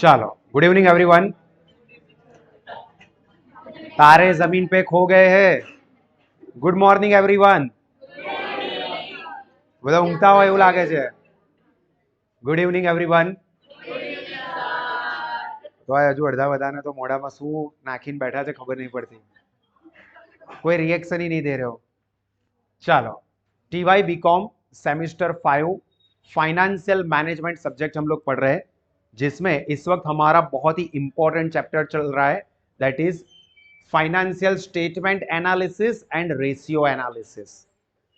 चलो, good evening everyone. तारे जमीन पे खो गए हैं। Good morning everyone. બધા ઊંઘતા હોય એવું લાગે છે। Good evening everyone. તો હજુ અડધા બધાને તો મોઢામાં શું નાખીને બેઠા છે ખબર નહીં પડતી। કોઈ રિએક્શન ही नहीं दे रहे हो। चलो, TY BCom semester 5 financial management subject हम लोग पढ़ रहे हैं, जिसमें इस वक्त हमारा बहुत ही इंपॉर्टेंट चैप्टर चल रहा है, that is financial statement analysis and ratio analysis.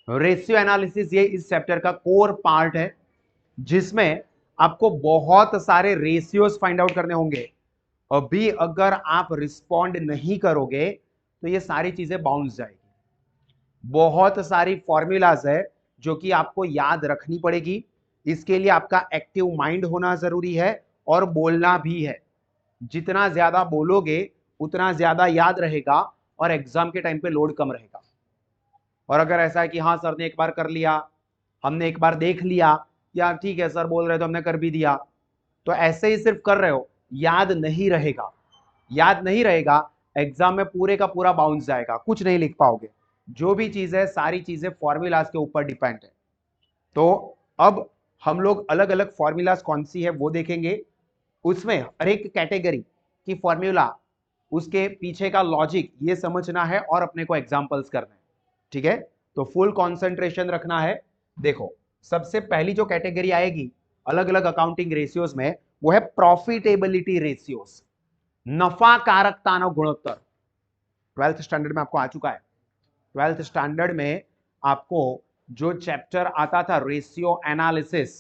Ratio analysis ये इस चैप्टर का कोर पार्ट है, जिसमें आपको बहुत सारे रेशियोज फाइंड आउट करने होंगे। अभी अगर आप रिस्पॉन्ड नहीं करोगे तो ये सारी चीजें बाउंस जाएगी। बहुत सारी फॉर्मूलाज है जो कि आपको याद रखनी पड़ेगी। इसके लिए आपका एक्टिव माइंड होना जरूरी है और बोलना भी है। जितना ज्यादा बोलोगे उतना ज्यादा याद रहेगा और एग्जाम के टाइम पे लोड कम रहेगा। और अगर ऐसा है कि हाँ सर ने एक बार कर लिया, हमने एक बार देख लिया, या ठीक है सर बोल रहे तो हमने कर भी दिया, तो ऐसे ही सिर्फ कर रहे हो, याद नहीं रहेगा। याद नहीं रहेगा, एग्जाम में पूरे का पूरा बाउंस जाएगा, कुछ नहीं लिख पाओगे। जो भी चीज है सारी चीजें फॉर्मूलाज के ऊपर डिपेंड है। तो अब हम लोग अलग अलग फॉर्मूलाज कौन सी है वो देखेंगे। उसमें हर एक कैटेगरी की फॉर्मूला, उसके पीछे का लॉजिक ये समझना है और अपने को एग्जांपल्स करना है। ठीक है, तो फुल कंसंट्रेशन रखना है। देखो, सबसे पहली जो कैटेगरी आएगी अलग अलग अकाउंटिंग रेशियोज में, वो है प्रॉफिटेबिलिटी रेशियोज, नफाकारकता गुणोत्तर। 12th स्टैंडर्ड में आपको आ चुका है। 12th स्टैंडर्ड में आपको जो चैप्टर आता था रेशियो एनालिसिस,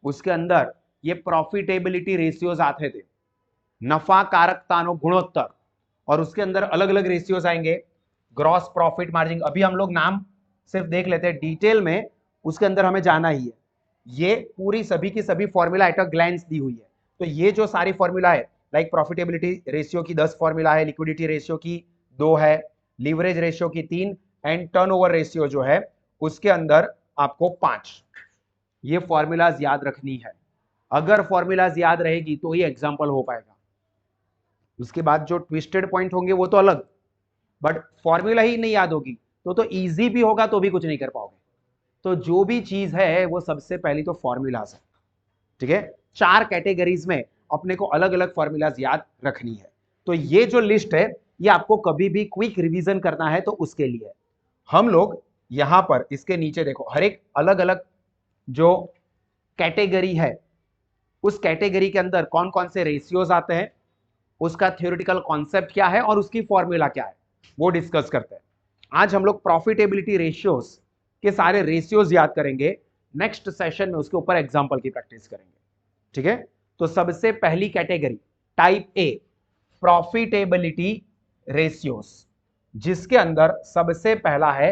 उसके अंदर ये प्रॉफिटेबिलिटी रेशियोज आते थे, नफाकारकता गुणोत्तर, और उसके अंदर अलग अलग रेशियोज आएंगे। ग्रॉस प्रॉफिट मार्जिन, अभी हम लोग नाम सिर्फ देख लेते हैं, डिटेल में उसके अंदर हमें जाना ही है। ये पूरी सभी की सभी फॉर्मूला एट अ ग्लैंस दी हुई है। तो ये जो सारी फॉर्मूला है, लाइक प्रॉफिटेबिलिटी रेशियो की 10 फॉर्मूला है, लिक्विडिटी रेशियो की 2 है, लीवरेज रेशियो की 3, एंड टर्नओवर रेशियो जो है उसके अंदर आपको 5। ये फॉर्मूलाज याद रखनी है। अगर फॉर्मूलाज याद रहेगी तो ही एग्जाम्पल हो पाएगा। उसके बाद जो ट्विस्टेड पॉइंट होंगे वो तो अलग, बट फॉर्मूला ही नहीं याद होगी तो इजी भी होगा तो भी कुछ नहीं कर पाओगे। तो जो भी चीज है वो सबसे पहली तो फॉर्मूलाज है। ठीक है, 4 कैटेगरीज में अपने को अलग अलग फॉर्मूलाज याद रखनी है। तो ये जो लिस्ट है ये आपको कभी भी क्विक रिवीजन करना है तो उसके लिए हम लोग यहां पर इसके नीचे देखो, हर एक अलग अलग जो कैटेगरी है उस कैटेगरी के अंदर कौन कौन से रेशियोज आते हैं, उसका थ्योरेटिकल कॉन्सेप्ट क्या है और उसकी फॉर्मूला क्या है, वो डिस्कस करते हैं। आज हम लोग प्रॉफिटेबिलिटी रेशियोज के सारे रेशियोज याद करेंगे। नेक्स्ट सेशन में उसके ऊपर एग्जांपल की प्रैक्टिस करेंगे। ठीक है, तो सबसे पहली category type A, profitability ratios, जिसके अंदर सबसे पहला है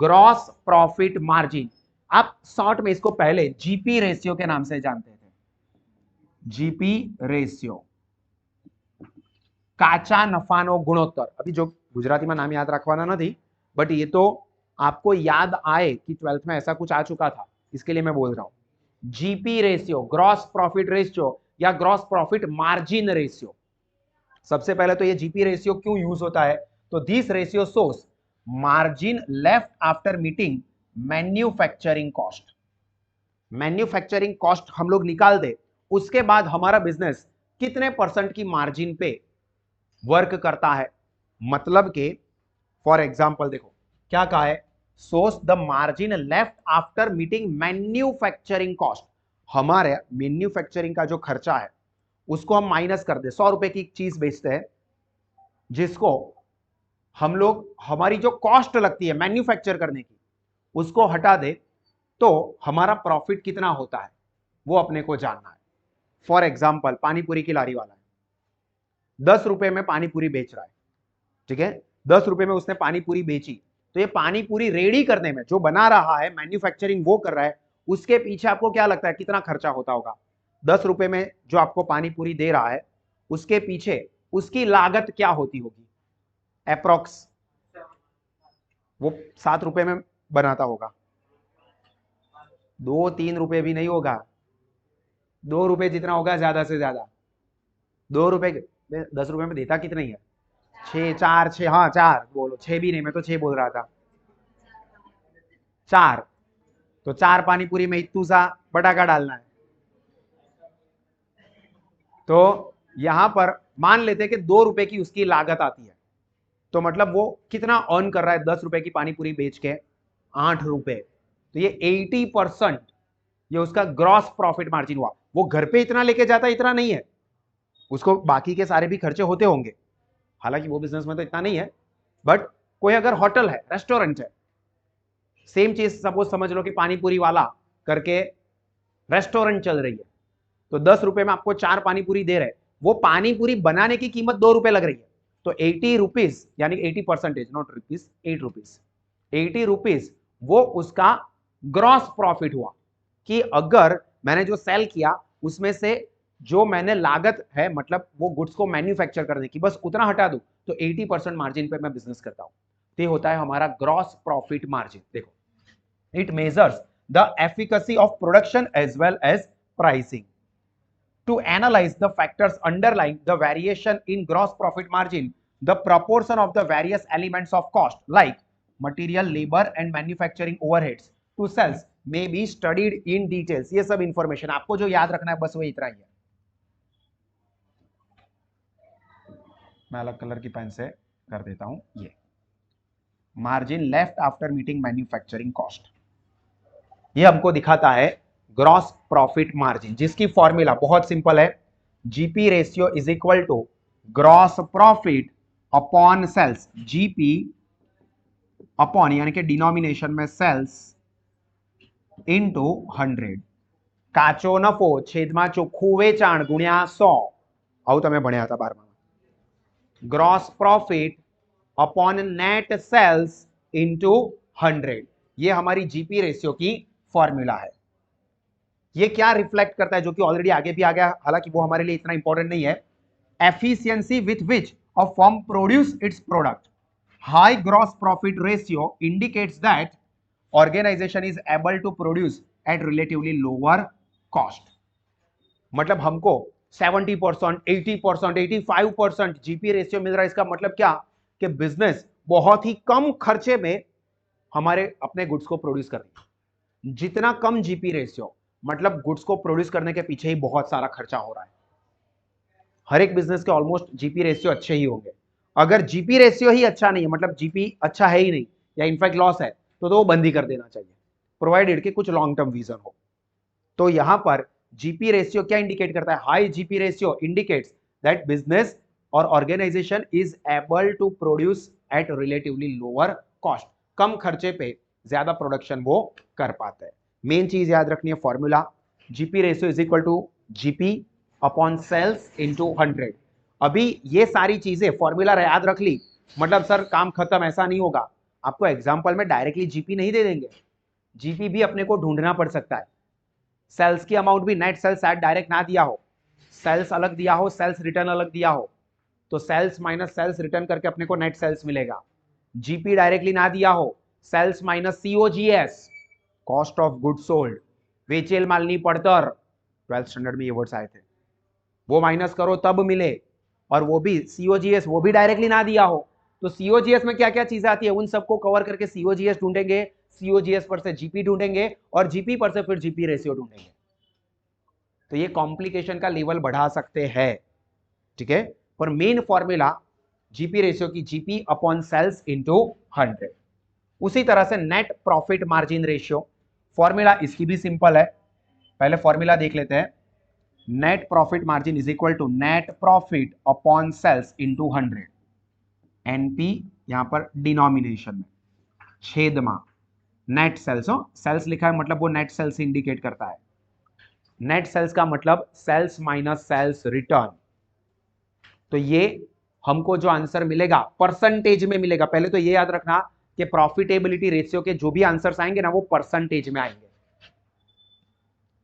ग्रॉस प्रॉफिट मार्जिन। आप शॉर्ट में इसको पहले जीपी रेशियो के नाम से जानते थे। जीपी रेशियो, કાચા નફાનો ગુણોત્તર। अभी जो गुजराती में नाम याद रखवाना नहीं, बट ये तो आपको याद आए कि 12th में ऐसा कुछ आ चुका था, इसके लिए मैं बोल रहा हूं। GP ratio, gross profit ratio या ग्रॉस प्रॉफिट मार्जिन रेशियो। सबसे पहले तो ये जीपी रेशियो क्यों यूज होता है, तो this ratio shows margin left after meeting manufacturing cost. Manufacturing cost हम लोग निकाल दे, उसके बाद हमारा बिजनेस कितने परसेंट की मार्जिन पे वर्क करता है। मतलब के फॉर एग्जांपल देखो क्या कहा है, source the margin left after meeting manufacturing cost. हमारे मैन्युफैक्चरिंग का जो खर्चा है उसको हम माइनस कर दे। 100 रुपए की चीज बेचते हैं, जिसको हम लोग हमारी जो कॉस्ट लगती है मैन्युफैक्चर करने की उसको हटा दे, तो हमारा प्रॉफिट कितना होता है वो अपने को जानना है। फॉर एग्जाम्पल पानीपुरी की लारी वाला है, 10 रुपए में पानीपुरी बेच रहा है। ठीक है, 10 रुपए में उसने पानीपुरी बेची, तो ये पानीपुरी रेडी करने में जो बना रहा है, मैन्युफैक्चरिंग वो कर रहा है, उसके पीछे आपको क्या लगता है कितना खर्चा होता होगा। 10 रुपए में जो आपको पानीपुरी दे रहा है उसके पीछे उसकी लागत क्या होती होगी, अप्रोक्स वो 7 रुपए में बनाता होगा। 2-3 रुपए भी नहीं होगा, 2 रुपए जितना होगा ज्यादा से ज्यादा। ₹2 ₹10 में देता कितना ही है? 6 4 6, हाँ 4 बोलो, 6 भी नहीं, मैं तो 6 बोल रहा था। 4, तो 4 पानी पूरी में इतू सा बटाका डालना है। तो यहां पर मान लेते हैं कि ₹2 की उसकी लागत आती है, तो मतलब वो कितना अर्न कर रहा है ₹10 की पानी पूरी बेच के? ₹8। तो ये 80% ये उसका ग्रॉस प्रॉफिट मार्जिन हुआ। वो घर पे इतना लेके जाता, इतना नहीं है, उसको बाकी के सारे भी खर्चे होते होंगे, हालांकि वो बिजनेस में तो इतना नहीं है, बट कोई अगर होटल है, रेस्टोरेंट है, सेम चीज सपोज समझ लो कि पानी पूरी वाला करके रेस्टोरेंट चल रही है, तो ₹10 में आपको 4 पानी पूरी दे रहे, वो पानी पूरी बनाने की कीमत ₹2 लग रही है, तो ₹80 यानी 80%, नॉट रुपीज, ₹8, ₹80 वो उसका ग्रॉस प्रॉफिट हुआ। कि अगर मैंने जो सेल किया उसमें से जो मैंने लागत है, मतलब वो गुड्स को मैन्युफैक्चर करने की, बस उतना हटा दूं, तो 80% मार्जिन पे मैं बिजनेस करता हूं। तो ये होता है हमारा ग्रॉस प्रॉफिट मार्जिन। देखो, it measures the efficacy of production as well as pricing. To analyze the factors underlying the variation in gross profit margin, the proportion of the various elements of cost like material, labor and manufacturing overheads to sales may be studied in details. ये सब information आपको जो याद रखना है बस वो इतना ही है। मैं अलग कलर की पेन से कर देता हूं। ये margin left after meeting manufacturing cost, ये हमको दिखाता है ग्रॉस प्रॉफिट मार्जिन, जिसकी फॉर्मूला बहुत सिंपल है, GP ratio is equal to gross profit upon sales, GP upon यानी कि डिनोमिनेशन में सेल्स इनटू 100, કાચો નફો છેદમાં ચોખ્ખું વેચાણ ગુણ્યા 100, આવું તમે ભણ્યા હતા 12માં। Gross profit upon net sales into 100, ये हमारी जीपी रेशियो की फॉर्मूला है। ये क्या रिफ्लेक्ट करता है, जो कि ऑलरेडी आगे भी आ गया, हालांकि वो हमारे लिए इतना इंपॉर्टेंट नहीं है। Efficiency with which a firm produce its product, high gross profit ratio indicates that organization is able to produce at relatively lower cost. मतलब हमको 70%, 80%, 85% जीपी रेशियो मिल रहा है। इसका मतलब क्या कि बिजनेस बहुत ही कम खर्चे में हमारे अपने गुड्स को प्रोड्यूस कर रही है। जितना कम जीपी रेशियो, मतलब गुड्स को प्रोड्यूस करने के पीछे ही बहुत सारा खर्चा हो रहा है। हर एक बिजनेस के ऑलमोस्ट जीपी रेशियो अच्छे ही होंगे। अगर जीपी रेशियो ही अच्छा नहीं है, मतलब जीपी अच्छा है ही नहीं या इनफैक्ट लॉस है, तो वो बंद ही कर देना चाहिए, प्रोवाइडेड कि कुछ लॉन्ग टर्म विजन हो। तो यहां पर जीपी रेशियो क्या इंडिकेट करता है? High GP ratio indicates that business और organisation is able to produce at relatively lower cost, कम खर्चे पे ज्यादा प्रोडक्शन वो कर पाते हैं। मेन चीज याद रखनी है formula, GP ratio is equal to GP upon sales into 100। अभी ये सारी चीजें फॉर्मूला याद रख ली, मतलब सर काम खत्म, ऐसा नहीं होगा। आपको एग्जांपल में डायरेक्टली जीपी नहीं दे देंगे, जीपी भी अपने को ढूंढना पड़ सकता है। सेल्स की अमाउंट भी नेट सेल्स ऐड डायरेक्ट ना दिया हो, सेल्स अलग दिया हो, सेल्स रिटर्न अलग दिया हो, तो सेल्स माइनस सेल्स रिटर्न करके अपने को नेट सेल्स मिलेगा। जीपी डायरेक्टली ना दिया हो, sales minus COGS, cost of good sold, वेचेल मालनी पड़तर, 12th स्टैंडर्ड में ये वर्ड्स आए थे, वो माइनस करो तब मिले, और वो भी सीओजीएस, वो भी डायरेक्टली ना दिया हो। तो सीओजीएस में क्या क्या चीजें आती है, उन सबको कवर करके सीओजीएस ढूंढेंगे, सीओजीएस पर से जीपी ढूंढेंगे, और जीपी पर से फिर जीपी रेशियो ढूंढेंगे। तो ये कॉम्प्लिकेशन का लेवल बढ़ा सकते हैं, ठीक है। पर मेन फॉर्मूला जीपी रेशियो की जीपी अपॉन सेल्स इनटू 100। उसी तरह से net profit margin ratio, formula इसकी भी सिंपल है, पहले फॉर्मूला देख लेते हैं। Net profit margin is equal to net profit upon sales into 100, NP यहां पर डिनोमिनेशन में, छेदमा नेट सेल्स हो, सेल्स लिखा है मतलब वो नेट सेल्स इंडिकेट करता है। नेट सेल्स का मतलब सेल्स माइनस सेल्स रिटर्न। तो ये हमको जो आंसर मिलेगा परसेंटेज में मिलेगा। पहले तो ये याद रखना कि प्रॉफिटेबिलिटी रेशियो के जो भी आंसर्स आएंगे ना वो परसेंटेज में आएंगे।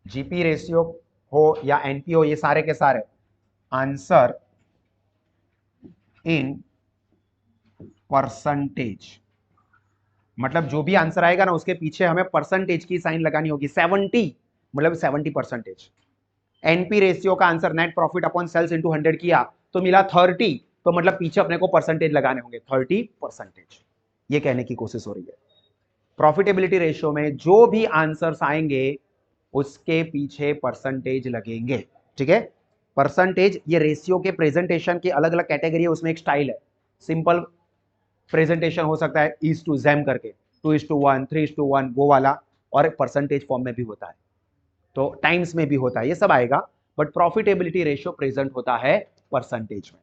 जीपी रेशियो हो या एनपी हो, ये सारे के सारे आंसर इन परसेंटेज, मतलब जो भी आंसर आएगा ना उसके पीछे हमें परसेंटेज की साइन लगानी होगी। 70 मतलब 70%। एनपी रेशियो का answer net profit upon sales into 100 किया तो मिला 30, तो मतलब पीछे अपने को परसेंटेज लगाने होंगे 30%, ये कहने की कोशिश हो रही है। प्रॉफिटेबिलिटी रेशियो में जो भी आंसर्स आएंगे उसके पीछे परसेंटेज लगेंगे, ठीक है। परसेंटेज ये रेशियो के प्रेजेंटेशन की अलग अलग कैटेगरी है, उसमें एक स्टाइल है। सिंपल प्रेजेंटेशन हो सकता है इज टू जेम करके, 2:1, 3:1 वो वाला, और परसेंटेज फॉर्म में भी होता है, तो टाइम्स में भी होता है, ये सब आएगा। बट प्रॉफिटेबिलिटी रेशियो प्रेजेंट होता है परसेंटेज में।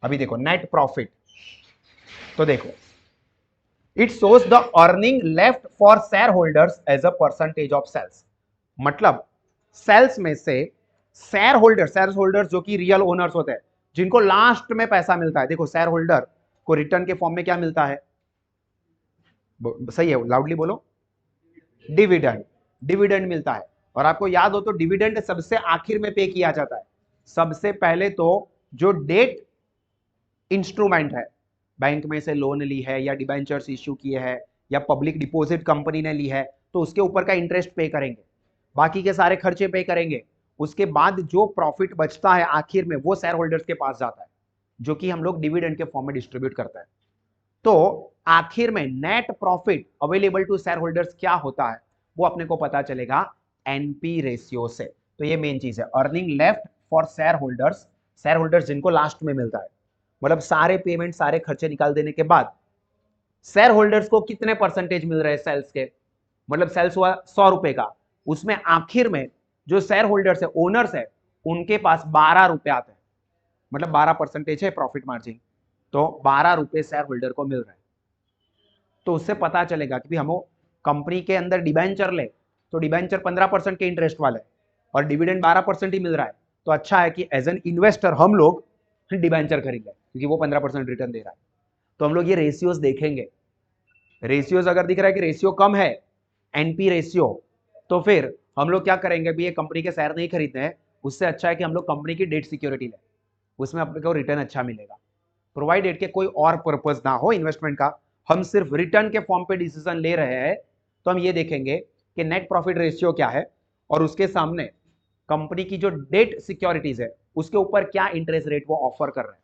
अभी देखो नेट प्रॉफिट, तो देखो it shows the earning left for shareholders as a percentage of sales. मतलब सेल्स में से शेयर होल्डर्स जो कि रियल ओनर्स होते हैं, जिनको लास्ट में पैसा मिलता है। देखो शेयर होल्डर को रिटर्न के फॉर्म में क्या मिलता है, सही है, लाउडली बोलो, डिविडेंड। डिविडेंड मिलता है, और आपको याद हो तो डिविडेंड सबसे आखिर में पे किया जाता है। सबसे पहले तो जो डेट इंस्ट्रूमेंट है, बैंक में से लोन ली है या डिबेंचर्स इश्यू किए हैं या पब्लिक डिपॉजिट कंपनी ने ली है, तो उसके ऊपर का इंटरेस्ट पे करेंगे, बाकी के सारे खर्चे पे करेंगे। उसके बाद जो प्रॉफिट बचता है आखिर में वो शेयर होल्डर्स के पास जाता है, जो कि हम लोग डिविडेंड के फॉर्म में डिस्ट्रीब्यूट करता है। तो आखिर में net profit available to shareholders क्या होता है वो अपने को पता चलेगा एनपी रेशियो से। तो ये मेन चीज है, earning left for share holders जिनको लास्ट में मिलता है, मतलब सारे पेमेंट सारे खर्चे निकाल देने के बाद शेयर होल्डर्स को कितने परसेंटेज मिल रहे हैं सेल्स के। मतलब सेल्स हुआ 100 रुपए का, उसमें आखिर में जो शेयर होल्डर्स है, ओनर्स है, उनके पास 12 रुपए आते हैं, मतलब 12% है प्रॉफिट मार्जिन, तो 12 रुपए शेयर होल्डर को मिल रहा है। तो उससे पता चलेगा कि हम कंपनी के अंदर डिबेंचर ले तो डिबेंचर 15% के इंटरेस्ट वाले और डिविडेंड 12% ही मिल रहा है, तो अच्छा है कि एज एन इन्वेस्टर हम लोग डिबेंचर खरीद लें, क्योंकि वो 15% रिटर्न दे रहा है। तो हम लोग ये रेशियोज देखेंगे, रेशियोज अगर दिख रहा है कि रेशियो कम है, एनपी रेशियो, तो फिर हम लोग क्या करेंगे, भी ये कंपनी के शेयर नहीं खरीदने हैं, उससे अच्छा है कि हम लोग कंपनी की डेट सिक्योरिटी लें, उसमें अपने को रिटर्न अच्छा मिलेगा। प्रोवाइडेड के कोई और पर्पस ना हो इन्वेस्टमेंट का, हम सिर्फ रिटर्न के फॉर्म पे डिसीजन ले रहे हैं, तो हम ये देखेंगे कि नेट प्रॉफिट रेशियो क्या है और उसके सामने कंपनी की जो डेट सिक्योरिटीज है उसके ऊपर क्या इंटरेस्ट रेट वो ऑफर कर रहे हैं।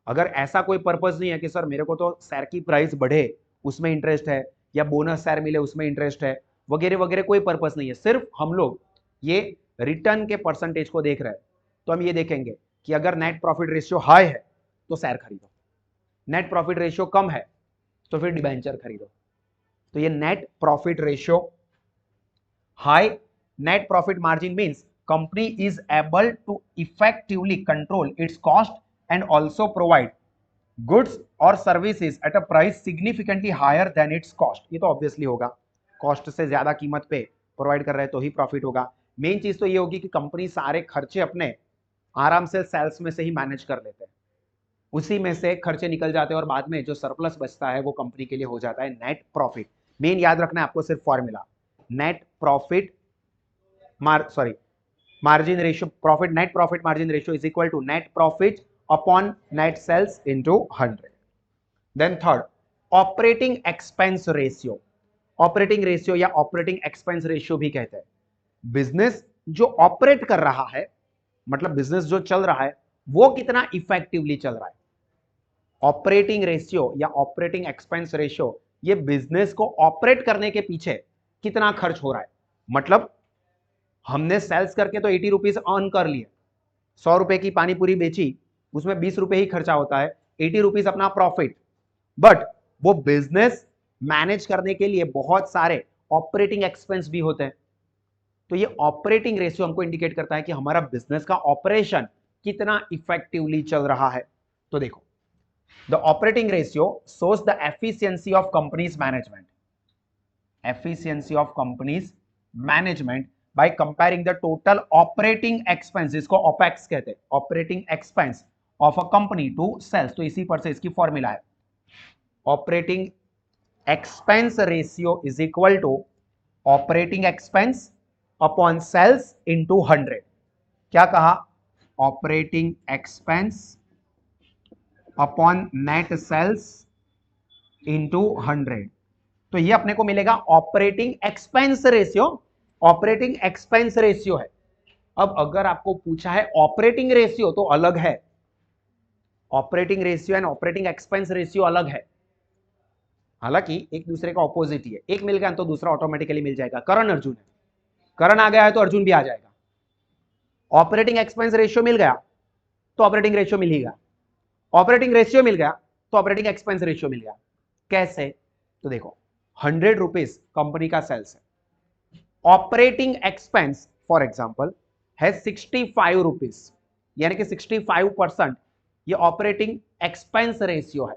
अगर ऐसा कोई पर्पस नहीं है कि सर मेरे को तो शेयर की प्राइस बढ़े उसमें इंटरेस्ट है, या बोनस शेयर मिले उसमें इंटरेस्ट है, वगैरह वगैरह, कोई पर्पस नहीं है, सिर्फ हम लोग ये रिटर्न के परसेंटेज को देख रहे हैं, तो हम ये देखेंगे कि अगर नेट प्रॉफिट रेशियो हाई है तो शेयर खरीदो, नेट प्रॉफिट रेशियो कम है तो फिर डिबेंचर खरीदो। तो ये net profit ratio high, net profit margin means company is able to effectively control its cost and also provide goods और services at a price significantly higher than its cost. ये तो obviously होगा, cost से ज्यादा कीमत पे provide कर रहे हैं तो ही प्रॉफिट होगा। मेन चीज तो ये होगी कि कंपनी सारे खर्चे अपने आराम से सेल्स में से ही मैनेज कर लेते हैं, उसी में से खर्चे निकल जाते हैं और बाद में जो सरप्लस बचता है वो कंपनी के लिए हो जाता है नेट प्रॉफिट। मेन याद रखना है आपको सिर्फ formula, net profit margin ratio, profit net profit margin ratio is equal to net profit upon net sales into 100। Then third, operating expense ratio. Operating ratio या ऑपरेटिंग एक्सपेंस रेशियो भी कहते हैं, business जो ऑपरेट कर रहा है, मतलब business जो चल रहा है वो कितना इफेक्टिवली चल रहा है। ऑपरेटिंग रेशियो या ऑपरेटिंग एक्सपेंस रेशियो ये बिजनेस को ऑपरेट करने के पीछे कितना खर्च हो रहा है। मतलब हमने सेल्स करके तो 80 रुपीज अर्न कर लिए, 100 रुपए की पानी पूरी बेची, उसमें 20 रुपए ही खर्चा होता है, 80 रुपीज अपना प्रॉफिट, बट वो बिजनेस मैनेज करने के लिए बहुत सारे ऑपरेटिंग एक्सपेंस भी होते हैं। तो ये ऑपरेटिंग रेशियो हमको इंडिकेट करता है कि हमारा बिजनेस का ऑपरेशन कितना इफेक्टिवली चल रहा है। तो देखो, the operating ratio shows the efficiency of company's management, efficiency of company's management by comparing the total operating expense, जिसको ओपेक्स कहते हैं, operating expense of a company to sales. तो इसी पर से इसकी फॉर्मूला है, operating expense ratio is equal to operating expense upon sales into 100। क्या कहा, operating expense upon net sales into 100। तो ये अपने को मिलेगा operating expense ratio, operating expense ratio है, अब अगर आपको पूछा है ऑपरेटिंग रेशियो तो अलग है, operating ratio and operating expense ratio अलग है, हालांकि एक दूसरे का ऑपोजिट ही है, एक मिल गया तो दूसरा ऑटोमेटिकली मिल जाएगा। करण अर्जुन है, करण आ गया है तो अर्जुन भी आ जाएगा। ऑपरेटिंग एक्सपेंस रेशियो मिल गया तो ऑपरेटिंग रेशियो मिल ही गया, ऑपरेटिंग रेशियो मिल गया तो ऑपरेटिंग एक्सपेंस रेशियो मिल गया। कैसे? तो देखो 100 रुपीज कंपनी का सेल्स है, ऑपरेटिंग एक्सपेंस फॉर एग्जांपल है 65 रुपीज, यानी कि 65% ये ऑपरेटिंग एक्सपेंस रेशियो है।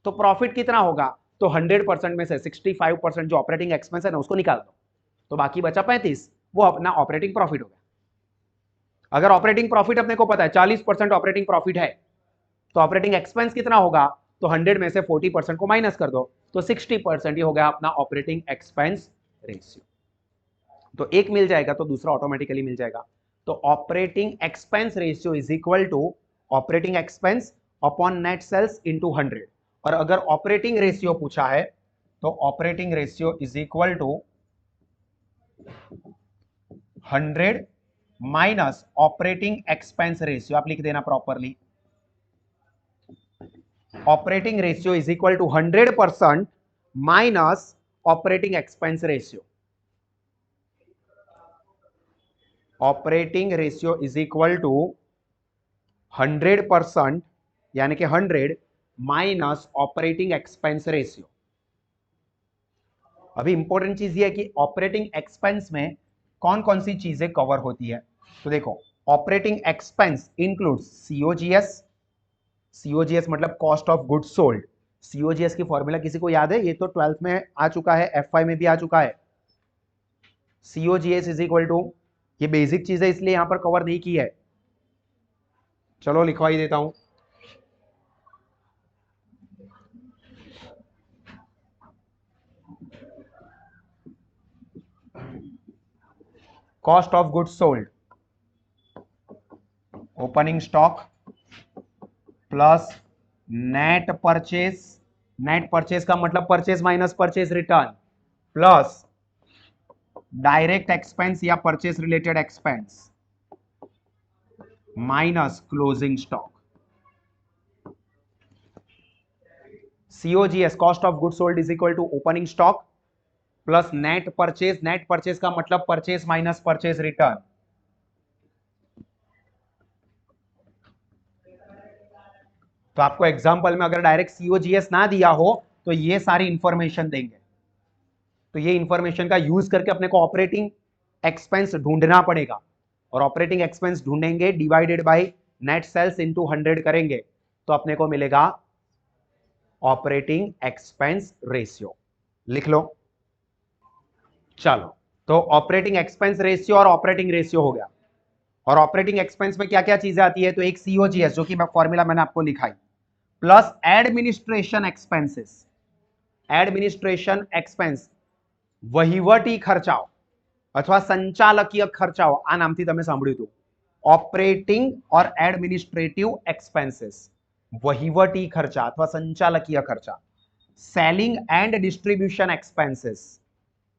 तो प्रॉफिट कितना होगा? तो 100% में से 65% जो ऑपरेटिंग एक्सपेंस है ना उसको निकाल दो, तो बाकी बचा 35, वो अपना ऑपरेटिंग प्रॉफिट हो गया। अगर ऑपरेटिंग प्रॉफिट अपने को पता है 40% ऑपरेटिंग प्रॉफिट है, तो ऑपरेटिंग एक्सपेंस कितना होगा? तो 100 में से 40% को माइनस कर दो, तो 60% ये हो गया अपना ऑपरेटिंग एक्सपेंस रेशियो। तो एक मिल जाएगा तो दूसरा ऑटोमेटिकली मिल जाएगा। तो operating expense ratio is equal to operating expense upon net sales into 100। और अगर ऑपरेटिंग रेशियो पूछा है तो operating ratio is equal to 100 minus operating expense ratio, आप लिख देना properly, operating ratio is equal to 100% minus operating expense ratio. Operating ratio is equal to 100% यानी कि 100 माइनस ऑपरेटिंग एक्सपेंस रेशियो। अभी इंपॉर्टेंट चीज ये है कि ऑपरेटिंग एक्सपेंस में कौन कौन सी चीजें कवर होती है। तो देखो operating expense includes COGS, COGS मतलब cost of goods sold. COGS की फॉर्मूला किसी को याद है? ये तो 12th में आ चुका है, एफ में भी आ चुका है। सीओजीएस इज इक्वल टू, ये बेसिक चीज है इसलिए यहां पर कवर नहीं की है, चलो लिखवा ही देता हूं। Cost of goods sold, opening stock plus net purchase, net purchase का मतलब purchase minus purchase return, plus direct expense या purchase related expense minus closing stock. COGS cost of goods sold is equal to opening stock plus net purchase, net purchase का मतलब purchase minus purchase return. तो आपको example में अगर direct COGS ना दिया हो तो ये सारी इंफॉर्मेशन देंगे, तो ये इंफॉर्मेशन का यूज करके अपने को ऑपरेटिंग एक्सपेंस ढूंढना पड़ेगा, और ऑपरेटिंग एक्सपेंस ढूंढेंगे divided by net sales into 100 करेंगे तो अपने को मिलेगा ऑपरेटिंग एक्सपेंस रेशियो। लिख लो, चलो तो ऑपरेटिंग एक्सपेंस रेशियो और ऑपरेटिंग रेशियो हो गया। और ऑपरेटिंग एक्सपेंस में क्या क्या चीजें आती है? तो एक सीओजीएस जो कि फॉर्मूला मैंने आपको लिखाई, plus administration expenses, administration expense વહીવટી ખર્ચાઓ અથવા સંચાલકીય ખર્ચાઓ, આ નામથી તમે સાંભળ્યું હતું, ઓપરેટિંગ ઓર એડમિનિસ્ટ્રેટિવ એક્સપેન્सेस, વહીવટી ખર્ચા અથવા સંચાલકીય ખર્ચા, selling and distribution expenses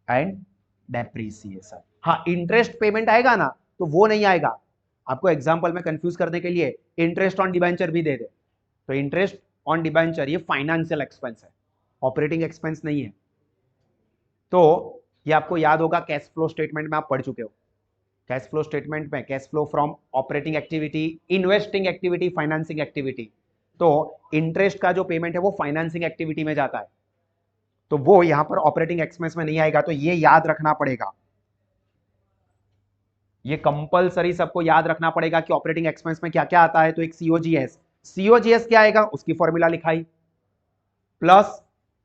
and depreciation. हाँ इंटरेस्ट पेमेंट आएगा ना तो वो नहीं आएगा, आपको एग्जांपल में कंफ्यूज करने के लिए इंटरेस्ट ऑन डिबेंचर भी दे दे, तो इंटरेस्ट ऑन डिबेंचर ये फाइनेंशियल एक्सपेंस है, ऑपरेटिंग एक्सपेंस नहीं है। तो ये आपको याद होगा, कैश फ्लो स्टेटमेंट में आप पढ़ चुके हो, कैश फ्लो स्टेटमेंट में cash flow from operating activity, investing activity, financing activity, तो इंटरेस्ट का जो पेमेंट है वो फाइनेंसिंग एक्टिविटी में जाता है, तो वो यहां पर ऑपरेटिंग एक्सपेंस में नहीं आएगा, तो ये याद रखना पड़ेगा, ये कंपलसरी सबको याद रखना पड़ेगा कि ऑपरेटिंग एक्सपेंस में क्या क्या आता है। तो एक सीओजीएस, सीओजीएस क्या आएगा उसकी फॉर्मूला लिखाई, plus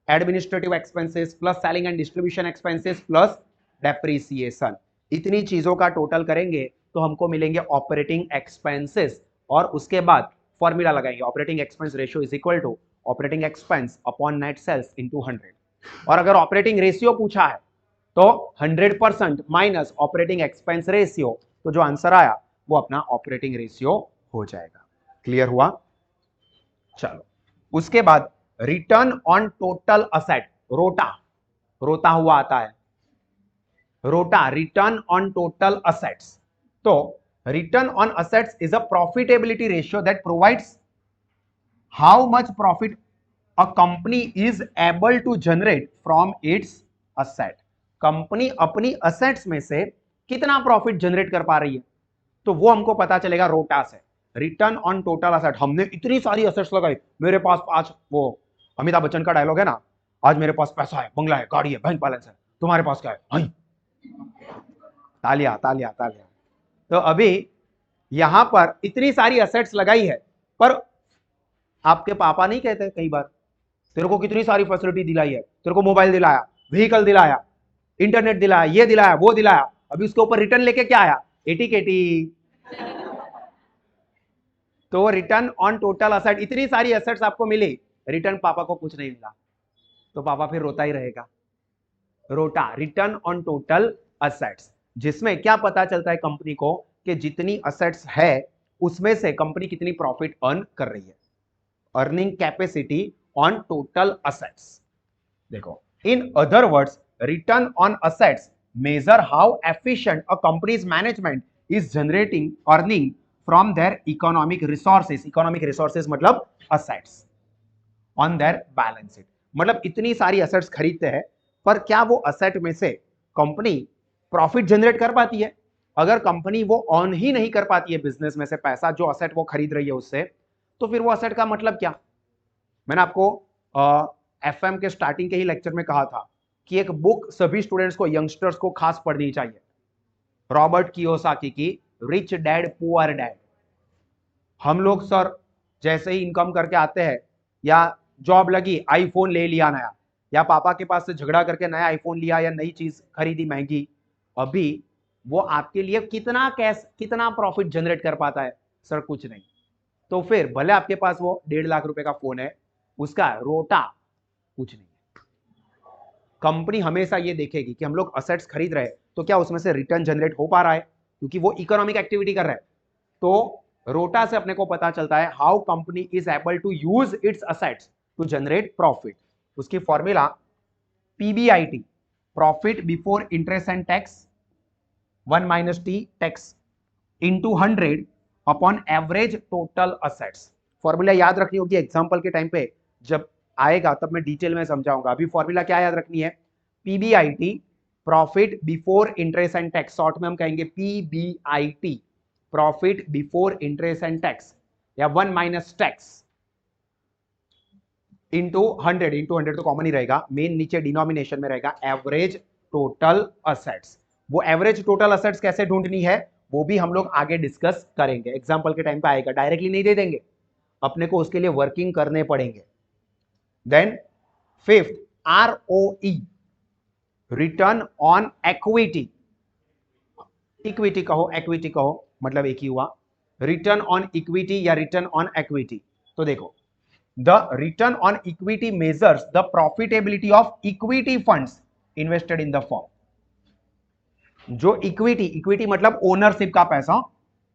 administrative expenses plus selling and distribution expenses plus depreciation, इतनी चीजों का टोटल करेंगे तो हमको मिलेंगे ऑपरेटिंग एक्सपेंसेस, और उसके बाद फॉर्मूला लगाएंगे operating expense ratio is equal to operating expense upon net sales into 100। और अगर ऑपरेटिंग रेशियो पूछा है तो 100% माइनस ऑपरेटिंग एक्सपेंस रेशियो, तो जो आंसर आया वो अपना ऑपरेटिंग रेशियो हो जाएगा। क्लियर हुआ? चलो उसके बाद रिटर्न ऑन टोटल असेट, रोटा, रोता हुआ आता है, ROTA return on total assets. तो return on assets is a profitability ratio that provides how much profit a company is able to generate from its asset. Company अपनी assets में से कितना प्रॉफिट जनरेट कर पा रही है, तो वो हमको पता चलेगा रोटा से। रिटर्न ऑन टोटल असेट, हमने इतनी सारी असेट्स लगाई, मेरे पास आज वो अमिताभ बच्चन का डायलॉग है ना, आज मेरे पास पैसा है, बंगला है, गाड़ी है, बैंक बैलेंस है, तुम्हारे पास क्या है? हाई तालियां तालियां तालियां। तो अभी यहां पर इतनी सारी असेट्स लगाई है, पर आपके पापा नहीं कहते कई बार, तेरे को कितनी सारी फैसिलिटी दिलाई है, तेरे को मोबाइल दिलाया, व्हीकल दिलाया, इंटरनेट दिलाया, ये दिलाया, वो दिलाया, अभी उसके ऊपर रिटर्न लेके क्या आया? एटी केटी। तो रिटर्न ऑन टोटल असेट, इतनी सारी असेट्स आपको मिली, रिटर्न पापा को कुछ नहीं मिला, तो पापा फिर रोता ही रहेगा। रोटा, रिटर्न ऑन टोटल असेट्स, जिसमें क्या पता चलता है कंपनी को कि जितनी असेट्स है उसमें से कंपनी कितनी प्रॉफिट अर्न कर रही है। Earning capacity on total assets. देखो, in other words, return on assets measure how efficient a company's management is generating earning from their economic resources. Economic resources मतलब assets on their balance sheet. मतलब इतनी सारी assets खरीदते हैं, पर क्या वो असेट में से कंपनी प्रॉफिट जनरेट कर पाती है? अगर कंपनी वो ऑन ही नहीं कर पाती है बिजनेस में से पैसा, जो असेट वो खरीद रही है उससे, तो फिर वो असेट का मतलब क्या? मैंने आपको एफएम के स्टार्टिंग के ही लेक्चर में कहा था कि एक बुक सभी स्टूडेंट्स को, यंगस्टर्स को खास पढ़नी चाहिए, रॉबर्ट कियोसाकी की रिच डैड पुअर डैड। हम लोग सर जैसे ही इनकम करके आते हैं, या जॉब लगी, आईफोन ले लिया नया, या पापा के पास से झगड़ा करके नया आईफोन लिया, या नई चीज खरीदी महंगी, अभी वो आपके लिए कितना कैश, कितना प्रॉफिट जनरेट कर पाता है? सर कुछ नहीं। तो फिर भले आपके पास वो 1.5 लाख रुपए का फोन है, उसका रोटा कुछ नहीं है। कंपनी हमेशा ये देखेगी कि हम लोग असेट्स खरीद रहे हैं, तो क्या उसमें से रिटर्न जनरेट हो पा रहा है, क्योंकि वो इकोनॉमिक एक्टिविटी कर रहा है। तो रोटा से अपने को पता चलता है how company is able to use its assets to generate profit. उसकी formula PBIT, profit before interest and tax, 1 minus T tax into 100 upon average total assets. Formula याद रखनी होगी, एग्जाम्पल के टाइम पे जब आएगा तब मैं डिटेल में समझाऊंगा। अभी फॉर्मूला क्या याद रखनी है? PBIT, profit before interest and tax, short में हम कहेंगे PBIT, profit before interest and tax, या 1 माइनस टैक्स इंटू 100, इंटू 100 तो कॉमन ही रहेगा, मेन नीचे डिनोमिनेशन में रहेगा एवरेज टोटल असेट्स। वो एवरेज टोटल असेट्स कैसे ढूंढनी है वो भी हम लोग आगे डिस्कस करेंगे, एग्जाम्पल के टाइम पे आएगा, डायरेक्टली नहीं दे देंगे, अपने को उसके लिए वर्किंग करने पड़ेंगे। Then fifth, ROE, return on equity. Equity कहो, इक्विटी कहो, मतलब एक ही हुआ, रिटर्न ऑन इक्विटी या रिटर्न ऑन इक्विटी। तो देखो, the return on equity measures the profitability of equity funds invested in the firm. जो इक्विटी, इक्विटी मतलब ओनरशिप का पैसा,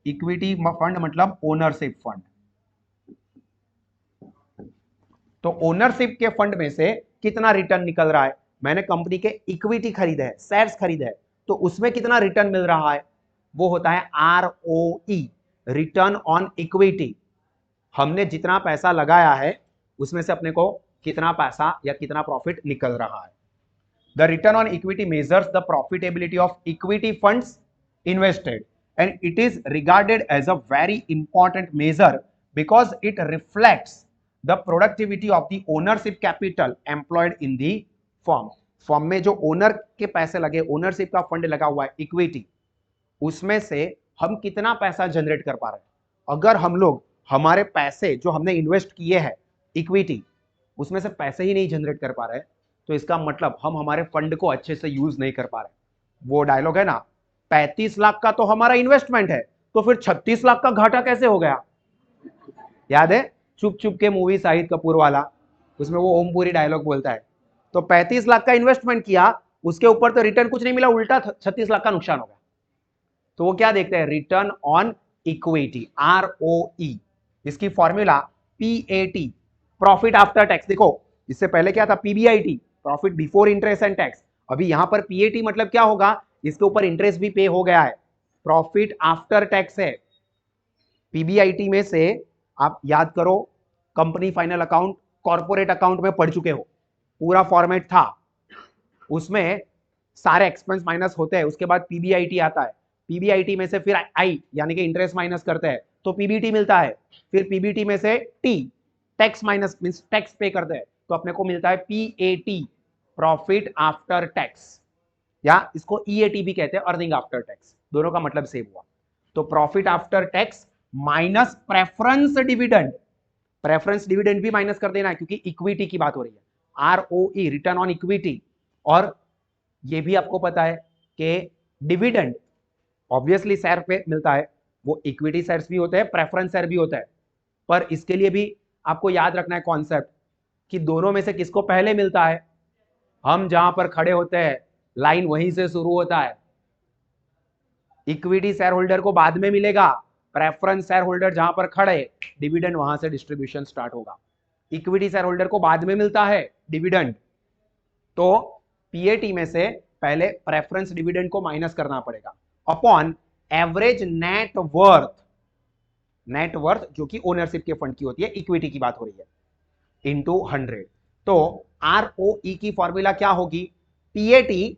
इक्विटी फंड मतलब ओनरशिप फंड। तो ओनरशिप के फंड में से कितना रिटर्न निकल रहा है? मैंने कंपनी के इक्विटी खरीदे है, शेयर्स खरीदे है, तो उसमें कितना रिटर्न मिल रहा है? वो होता है आरओई, रिटर्न ऑन इक्विटी। हमने जितना पैसा लगाया है उसमें से अपने को कितना पैसा या कितना प्रॉफिट निकल रहा है। The return on equity measures the profitability of equity funds invested and it is regarded as a very important measure because it reflects the productivity of the ownership capital employed in the firm. Firm में जो owner के पैसे लगे, ownership का fund लगा हुआ है equity, उसमें से हम कितना पैसा जनरेट कर पा रहे हैं। अगर हम लोग हमारे पैसे जो हमने इन्वेस्ट किए हैं इक्विटी, उसमें से पैसे ही नहीं जनरेट कर पा रहे, तो इसका मतलब हम हमारे फंड को अच्छे से यूज नहीं कर पा रहे। वो डायलॉग है ना, 35 लाख का तो हमारा इन्वेस्टमेंट है, तो फिर 36 लाख का घाटा कैसे हो गया? याद है चुप चुप के मूवी, शाहिद कपूर वाला, उसमें वो ओमपुरी डायलॉग बोलता है। तो 35 लाख का इन्वेस्टमेंट किया, उसके ऊपर तो रिटर्न कुछ नहीं मिला, उल्टा 36 लाख का नुकसान हो गया। तो वो क्या देखते हैं? Return on equity, ROE. इसकी formula PAT, profit after tax. देखो, इससे पहले क्या था? PBIT, profit before interest and tax. अभी यहां पर पीएटी मतलब क्या होगा? इसके ऊपर इंटरेस्ट भी पे हो गया है, प्रॉफिट आफ्टर टैक्स है। पीबीआईटी में से आप याद करो, company final account, corporate account में पढ़ चुके हो, पूरा फॉर्मेट था, उसमें सारे एक्सपेंस माइनस होते हैं, उसके बाद पीबीआईटी आता है, पीबीआईटी में से फिर आई यानी कि इंटरेस्ट माइनस करते हैं तो पीबीटी मिलता है, फिर पीबीटी में से T tax minus means tax पे करते हैं तो अपने को मिलता है पीएटी, प्रॉफिट आफ्टर टैक्स, या इसको ईएटी भी कहते हैं, अर्निंग आफ्टर टैक्स, दोनों का मतलब सेम हुआ। तो profit after tax minus preference dividend, preference dividend भी माइनस कर देना है क्योंकि इक्विटी की बात हो रही है, आरओई रिटर्न ऑन इक्विटी, और ये भी आपको पता है कि डिविडेंड ऑब्वियसली शेयर पे मिलता है, वो इक्विटी शेयर्स भी होते हैं, प्रेफरेंस शेयर भी होता है, पर इसके लिए भी आपको याद रखना है कॉन्सेप्ट कि दोनों में से किसको पहले मिलता है। हम जहां पर खड़े होते हैं लाइन वहीं से शुरू होता है, इक्विटी शेयर होल्डर को बाद में मिलेगा, प्रेफरेंस शेयर होल्डर जहां पर खड़े डिविडेंड वहां से डिस्ट्रीब्यूशन स्टार्ट होगा। इक्विटी शेयर होल्डर को बाद में मिलता है डिविडेंड, तो पीएटी में से पहले प्रेफरेंस डिविडेंड को माइनस करना पड़ेगा upon average net worth, net worth जो कि ओनरशिप के फंड की होती है, इक्विटी की बात हो रही है, इंटू 100। तो आरओई की फॉर्मूला क्या होगी, PAT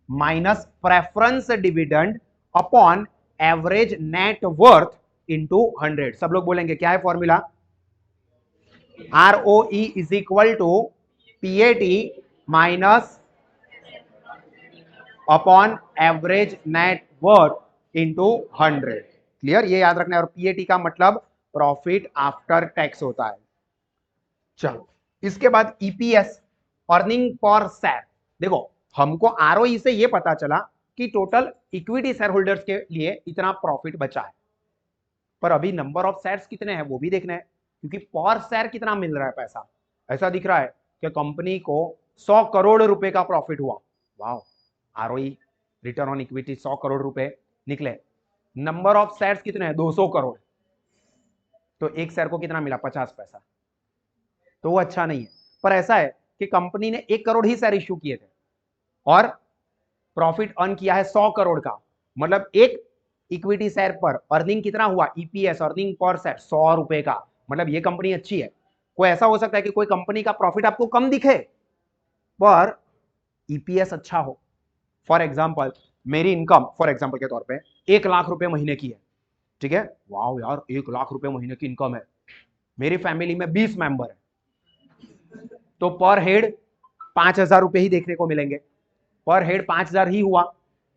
minus preference dividend upon average net worth into 100। सब लोग बोलेंगे क्या है formula, ROE is equal to PAT minus upon average net worth into 100। Clear, ये याद रखना है। और पीएटी का मतलब प्रॉफिट आफ्टर टैक्स होता है। चलो इसके बाद ईपीएस, अर्निंग पर शेयर। देखो हमको आरओई से ये पता चला कि टोटल इक्विटी शेयर होल्डर्स के लिए इतना प्रॉफिट बचा है, पर अभी नंबर ऑफ शेयर्स कितने हैं वो भी देखना है, क्योंकि पर शेयर कितना मिल रहा है पैसा। ऐसा दिख रहा है कि कंपनी को 100 करोड़ रुपए का प्रॉफिट हुआ, वाह, ROE return on equity 100 crore रुपए निकले। नंबर ऑफ शेयर्स कितने हैं, 200 करोड़, तो एक शेयर को कितना मिला, 50 पैसा, तो वो अच्छा नहीं है। पर ऐसा है कि कंपनी ने 1 करोड़ ही शेयर इश्यू किए थे और प्रॉफिट अर्न किया है 100 करोड़ का, मतलब एक इक्विटी शेयर पर अर्निंग कितना हुआ, ईपीएस अर्निंग पर शेयर 100 रुपए का, मतलब ये कंपनी अच्छी है। कोई ऐसा हो सकता है कि कोई कंपनी का प्रॉफिट आपको कम दिखे पर ईपीएस अच्छा हो। फॉर एग्जांपल मेरी इनकम फॉर एग्जांपल के तौर पे 1 लाख रुपए महीने की है, ठीक है, वाह यार 1 लाख रुपए महीने की इनकम है, मेरी फैमिली में 20 मेंबर है, तो पर हेड 5,000 रुपए ही देखने को मिलेंगे, पर हेड 5,000 ही हुआ।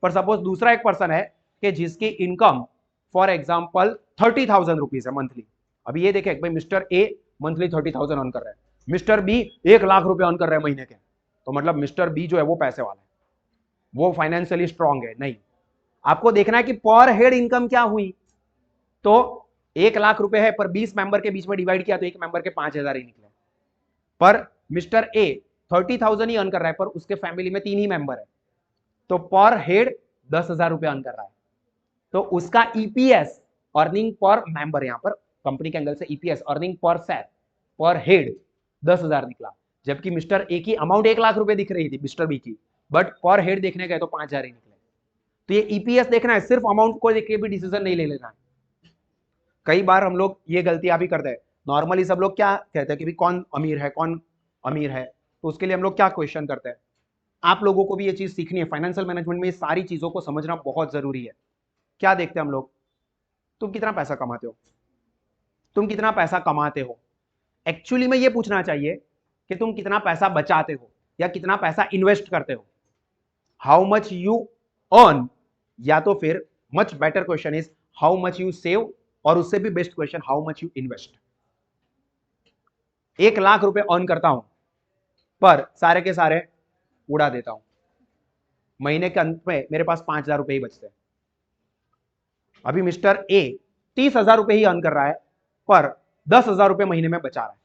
पर सपोज दूसरा एक पर्सन है कि जिसकी इनकम फॉर एग्जांपल 30,000 रुपीज है मंथली। अभी ये देखें भाई, मिस्टर ए मंथली 30,000 अर्न कर रहा है, मिस्टर बी 1 लाख रुपए अर्न कर रहे हैं महीने के, तो मतलब मिस्टर बी जो है वो पैसे वाला है, वो फाइनेंशियली स्ट्रांग है। नहीं, आपको देखना है कि पर हेड इनकम क्या हुई। तो 1 लाख रुपए है पर 20 मेंबर के बीच में डिवाइड किया तो एक मेंबर के 5,000 ही निकले, पर मिस्टर ए 30,000 ही अर्न कर रहा है पर उसके फैमिली में 3 ही मेंबर है, तो पर हेड 10,000 रुपए अर्न कर रहा है, तो उसका ईपीएस अर्निंग पर मेंबर, यहां पर कंपनी के एंगल से ईपीएस अर्निंग पर शेयर पर हेड 10,000 निकला, जबकि मिस्टर ए की अमाउंट 1 लाख रुपए दिख रही थी मिस्टर बी की, बट पर हेड देखने गए तो 5,000 ही निकले। तो ये ईपीएस देखना है, सिर्फ अमाउंट को देख के भी डिसीजन नहीं ले लेना है। कई बार हम लोग ये गलतियां भी करते हैं। नॉर्मली सब लोग क्या कहते हैं कि भी कौन अमीर है, कौन अमीर है, तो उसके लिए हम लोग क्या क्वेश्चन करते हैं। आप लोगों को भी ये चीज सीखनी है, फाइनेंशियल मैनेजमेंट में ये सारी चीजों को समझना बहुत जरूरी है। क्या देखते हैं हम लोग, तुम कितना पैसा कमाते हो, तुम कितना पैसा कमाते हो। एक्चुअली में ये पूछना चाहिए कि तुम कितना पैसा बचाते हो या कितना पैसा इन्वेस्ट करते हो, हाउ मच यू अर्न, या तो फिर much better question is how much you save, और उससे भी best question how much you invest. 1 lakh रुपए अर्न करता हूं पर सारे के सारे उड़ा देता हूं, महीने के अंत में मेरे पास 5,000 रुपए ही बचते हैं। अभी मिस्टर ए 30,000 रुपए ही अर्न कर रहा है पर 10,000 रुपए महीने में बचा रहा है,